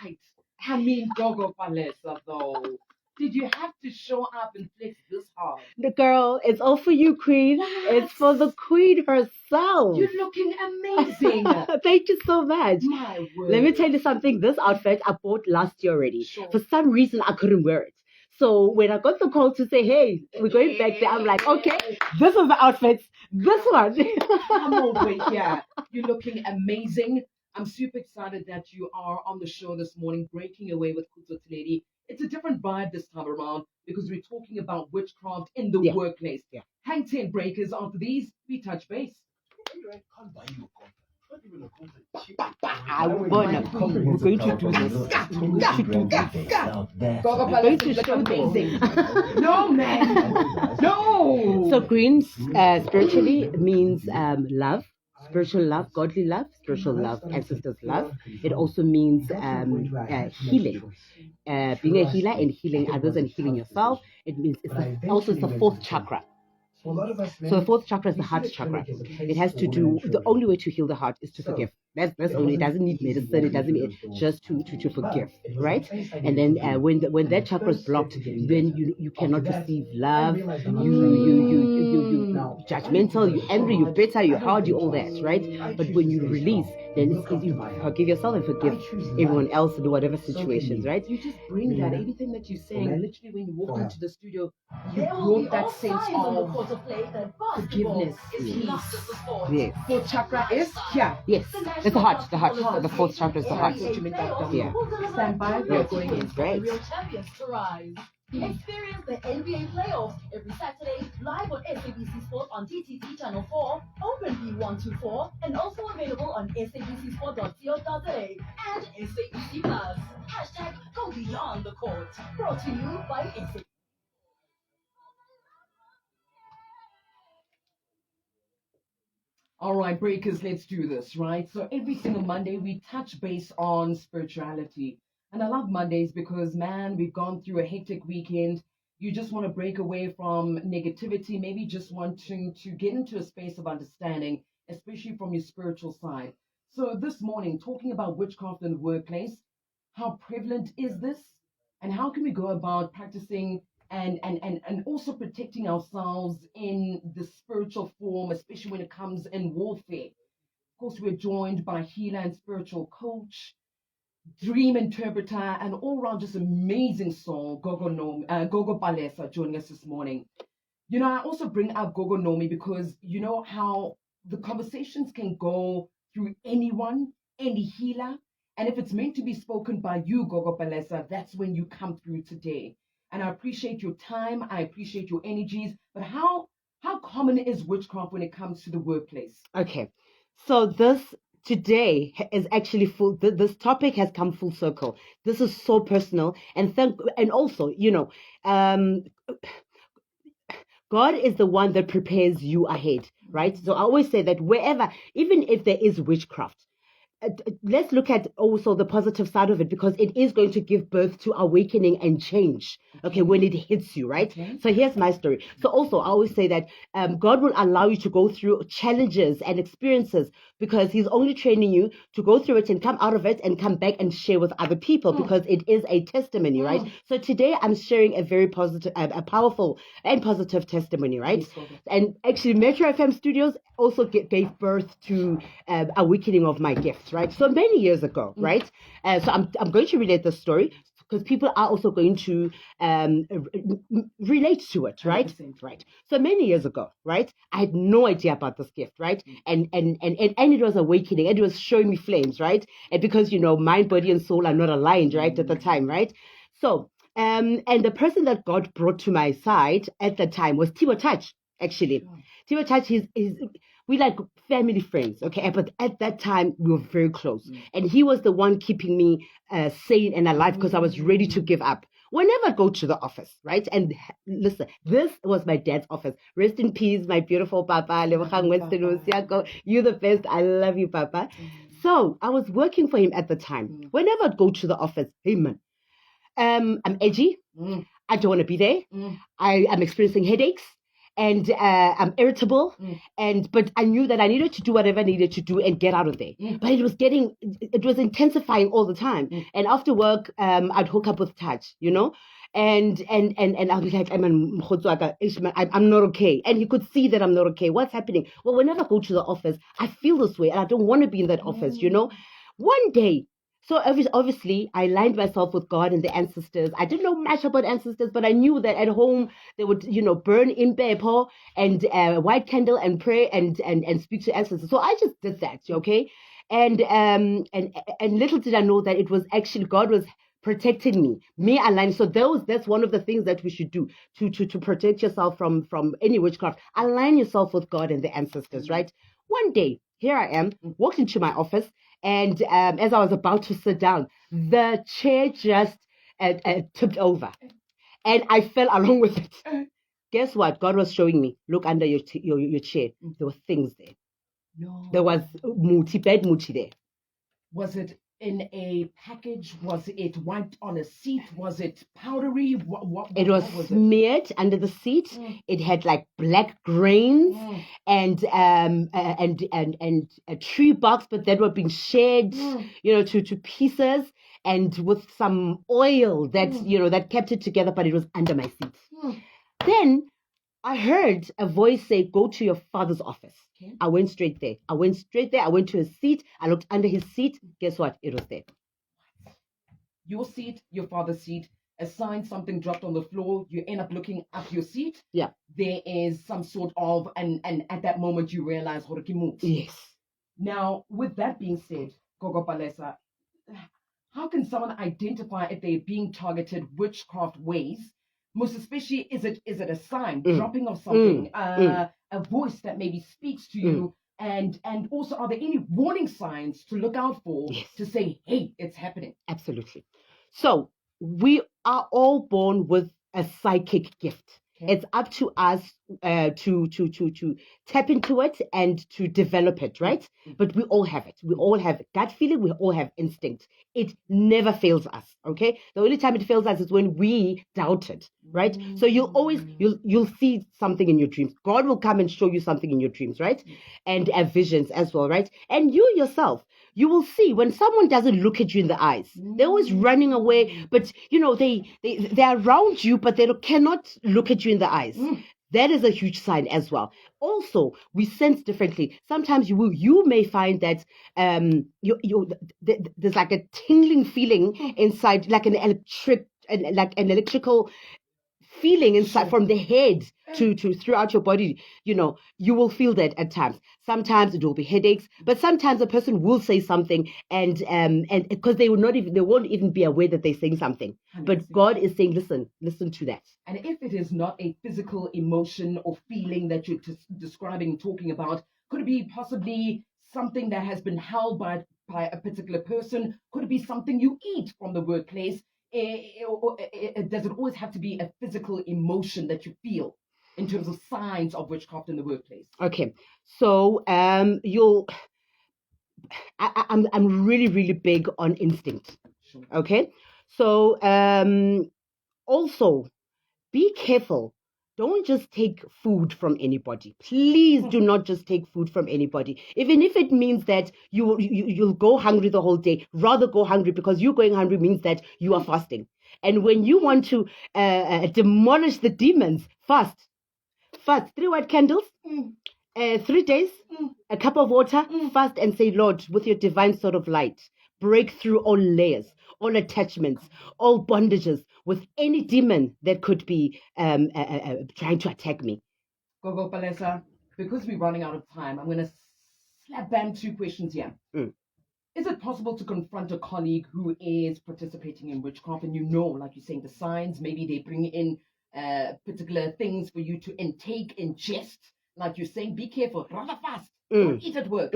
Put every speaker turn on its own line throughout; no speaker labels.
right. I mean, Gogo Palesa, though. Did you have to show up and flex this hard?
The girl, it's all for you, Queen.
What?
It's for the Queen herself.
You're looking amazing.
Thank you so much.
My word.
Let me tell you something. This outfit I bought last year already.
Sure.
For some reason, I couldn't wear it. So when I got the call to say, hey, we're going back there, I'm like, okay, this is the outfit. This one.
Come over here. You're looking amazing. I'm super excited that you are on the show this morning, breaking away with Kuto Lady. It's a different vibe this time around because we're talking about witchcraft in the workplace.
Yeah.
Hang 10 breakers after these. We touch base.
We're going to do this. We're going to show amazing.
No, man. No.
So green spiritually means love. Spiritual love, godly love, spiritual love, ancestors' love. It also means healing. Being a healer and healing others and healing yourself. It means it's the fourth chakra. So the fourth chakra is the heart chakra. It has to do, the only way to heal the heart is to forgive. That's only, it doesn't need medicine, it doesn't need, just to forgive, right? And then when that chakra is blocked, then you cannot receive love, you judgmental, you angry, you bitter, you hard, you all that, right? But when you release, then it's easy to forgive yourself and forgive everyone else in whatever situations, right?
You just bring that, everything that you're saying, literally when you walked into the studio, you brought that sense of forgiveness, peace.
Yes.
Fourth chakra is here.
Yes, it's the heart. The fourth chakra is the heart.
Yeah. Stand by. We're going in.
Great.
Real champions to rise. Experience the NBA playoffs every Saturday live on SABC Sport on TTT Channel 4, OpenB 124, and also available on sabcsport.co.za and SABC Plus. Hashtag go beyond the court. Brought to you by SABC.
All right, breakers, let's do this, right? So every single Monday, we touch base on spirituality. And I love Mondays because, man, we've gone through a hectic weekend. You just want to break away from negativity, maybe just wanting to get into a space of understanding, especially from your spiritual side. So this morning, talking about witchcraft in the workplace, how prevalent is this? And how can we go about practicing and also protecting ourselves in the spiritual form, especially when it comes in warfare? Of course, we're joined by healer and spiritual coach, dream interpreter, and all-round just amazing soul, Gogo Palesa, joining us this morning. You know, I also bring up Gogo Nomi because you know how the conversations can go through anyone, any healer, and if it's meant to be spoken by you, Gogo Palesa, that's when you come through today. And I appreciate your time, I appreciate your energies, but how common is witchcraft when it comes to the workplace?
Okay, so this today is actually full. This topic has come full circle. This is so personal, and also, you know, God is the one that prepares you ahead, right? So I always say that wherever, even if there is witchcraft, let's look at also the positive side of it, because it is going to give birth to awakening and change, okay, when it hits you, right?
Okay.
So here's my story. So also I always say that God will allow you to go through challenges and experiences because he's only training you to go through it and come out of it and come back and share with other people because it is a testimony, right? So today I'm sharing a very positive, a powerful and positive testimony, right? And actually Metro FM Studios also gave birth to awakening of my gifts, right? So many years ago, right? So I'm going to relate the story because people are also going to relate to it, right?
100%.
Right. So many years ago, right? I had no idea about this gift, right? And it was awakening, and it was showing me flames, right? And because you know, mind, body, and soul are not aligned, right, at the time, right? So and the person that God brought to my side at the time was Tiwa Touch, actually. Tiwa Touch is we like family friends, okay? But at that time, we were very close. And he was the one keeping me sane and alive because I was ready to give up. Whenever I go to the office, right? And listen, this was my dad's office. Rest in peace, my beautiful Papa. You're the best. I love you, Papa. So I was working for him at the time. Whenever I'd go to the office, hey man, I'm edgy. I don't want to be there. I'm experiencing headaches. and I'm irritable, but I knew that I needed to do whatever I needed to do and get out of there. But it was intensifying all the time. And after work, I'd hook up with Touch, and I'll be like, I'm not okay. And he could see that I'm not okay. What's happening? Well, whenever I go to the office, I feel this way and I don't want to be in that office, One day, so obviously, I aligned myself with God and the ancestors. I didn't know much about ancestors, but I knew that at home they would, burn impepo and white candle and pray and speak to ancestors. So I just did that, okay? And little did I know that it was actually God was protecting me aligning. So that's one of the things that we should do to protect yourself from any witchcraft. Align yourself with God and the ancestors, right? One day, here I am, walked into my office. And as I was about to sit down, the chair just tipped over, and I fell along with it. Guess what? God was showing me, look under your chair. There were things there.
No.
There was bed muti there.
Was it in a package? Was it wiped on a seat? Was it powdery? What
it was smeared under the seat. It had like black grains and a tree box, but that were being shared, to pieces, and with some oil that that kept it together, but it was under my seat. Then I heard a voice say, "Go to your father's office." Okay. I went straight there. I went to his seat. I looked under his seat. Guess what? It was there.
Your seat, your father's seat. A sign, something dropped on the floor. You end up looking up your seat.
Yeah.
There is some sort of, and at that moment you realize Horiki moves.
Yes.
Now, with that being said, Gogo Palesa, how can someone identify if they're being targeted witchcraft ways? Most especially, is it a sign, dropping of something, a voice that maybe speaks to you, and also are there any warning signs to look out for to say, hey, it's happening?
Absolutely. So we are all born with a psychic gift. Okay. It's up to us to tap into it and to develop it, right? But we all have it. We all have gut feeling. We all have instinct. It never fails us, okay? The only time it fails us is when we doubt it, right? So you'll see something in your dreams. God will come and show you something in your dreams, right? And visions as well, right? And you yourself, you will see when someone doesn't look at you in the eyes. They're always running away, but they're around you, but they cannot look at you in the eyes. That is a huge sign as well. Also, we sense differently. Sometimes you may find that there's like a tingling feeling inside, like an electrical feeling inside from the head to throughout your body. You will feel that at times. Sometimes it will be headaches, but sometimes a person will say something and because they won't even be aware that they're saying something. 100%. But God is saying, listen to that.
And if it is not a physical emotion or feeling that you're describing, talking about, could it be possibly something that has been held by a particular person? Could it be something you eat from the workplace? Does it always have to be a physical emotion that you feel in terms of signs of witchcraft in the workplace?
Okay, so I'm really, really big on instinct.
Sure.
Okay, so also be careful. Don't just take food from anybody. Please do not just take food from anybody. Even if it means that you'll go hungry the whole day, rather go hungry, because you going hungry means that you are fasting. And when you want to demolish the demons, fast. 3 white candles, 3 days, a cup of water, fast and say, Lord, with your divine sort of light, break through all layers, all attachments, all bondages, with any demon that could be trying to attack me.
Gogo Palesa, because we're running out of time, I'm going to slap bang 2 questions here. Is it possible to confront a colleague who is participating in witchcraft and like you're saying, the signs, maybe they bring in particular things for you to ingest, like you're saying, be careful, rather fast, don't eat at work.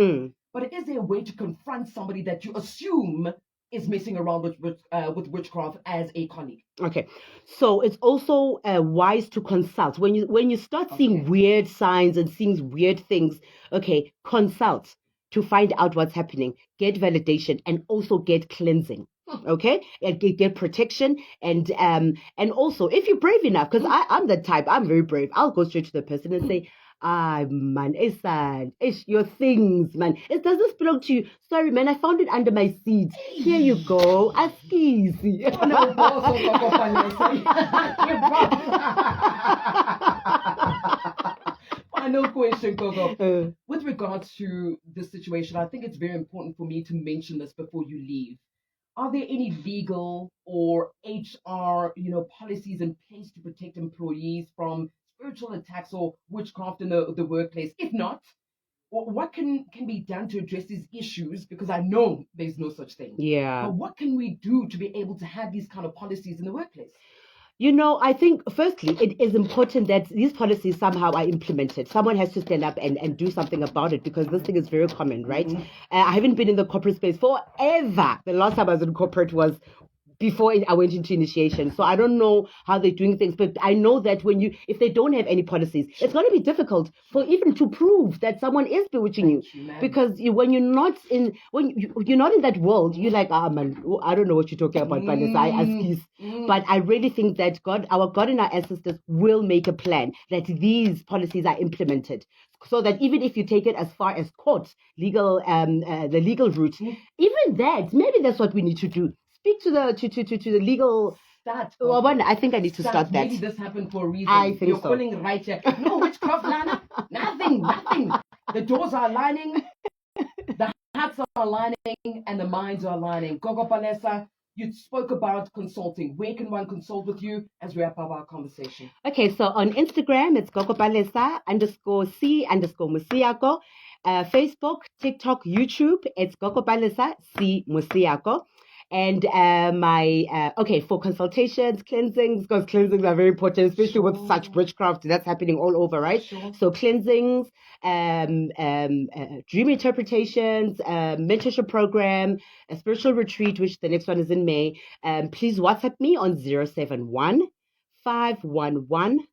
But is there a way to confront somebody that you assume is messing around with witchcraft as a colleague?
Okay, so it's also wise to consult when you start seeing weird signs and seeing weird things. Okay, consult to find out what's happening, get validation, and also get cleansing. Okay, and get protection, and also if you're brave enough, because I'm the type, I'm very brave. I'll go straight to the person and say, man, it's your things, man. It doesn't belong to you. Sorry, man, I found it under my seat. Here you go. Ask easy.
Oh, no, also, Final question, Gogo. With regards to this situation, I think it's very important for me to mention this before you leave. Are there any legal or HR, policies in place to protect employees from spiritual attacks or witchcraft in the workplace? If not, what can be done to address these issues? Because I know there's no such thing.
Yeah.
But what can we do to be able to have these kind of policies in the workplace?
I think firstly, it is important that these policies somehow are implemented. Someone has to stand up and do something about it, because this thing is very common, right?
Mm-hmm.
I haven't been in the corporate space forever. The last time I was in corporate was before I went into initiation. So I don't know how they're doing things, but I know that if they don't have any policies, it's going to be difficult for even to prove that someone is bewitching you, because when you're not in that world, you're like, man, I don't know what you're talking about, Vanessa. I ask. But I really think that our God and our ancestors will make a plan that these policies are implemented, so that even if you take it as far as court, the legal route, even that, maybe that's what we need to do. Speak to the legal. I think I need to start that.
Maybe this happened for a reason.
I think
You're
so.
pulling right here. No witchcraft, Lana. Nothing. The doors are aligning, the hearts are aligning, and the minds are aligning. Gogo Palesa, you spoke about consulting. Where can one consult with you as we wrap up our conversation?
Okay, so on Instagram, it's Gogo Palesa _C_Musiako. Facebook, TikTok, YouTube, it's Gogo Palesa C Musiako. And for consultations, cleansings, because cleansings are very important, especially with such witchcraft that's happening all over, right?
Sure.
So cleansings, dream interpretations, mentorship program, a spiritual retreat, which the next one is in May. Please WhatsApp me on 071 511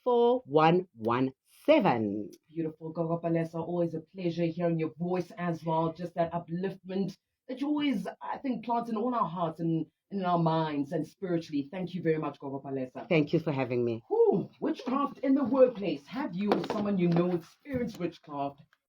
4117.
Beautiful, Gogo Palesa. Always a pleasure hearing your voice as well. Just that upliftment that you always, I think, plant in all our hearts and in our minds and spiritually. Thank you very much, Gogo Palesa.
Thank you for having me.
Witchcraft in the workplace. Have you or someone you know experienced witchcraft?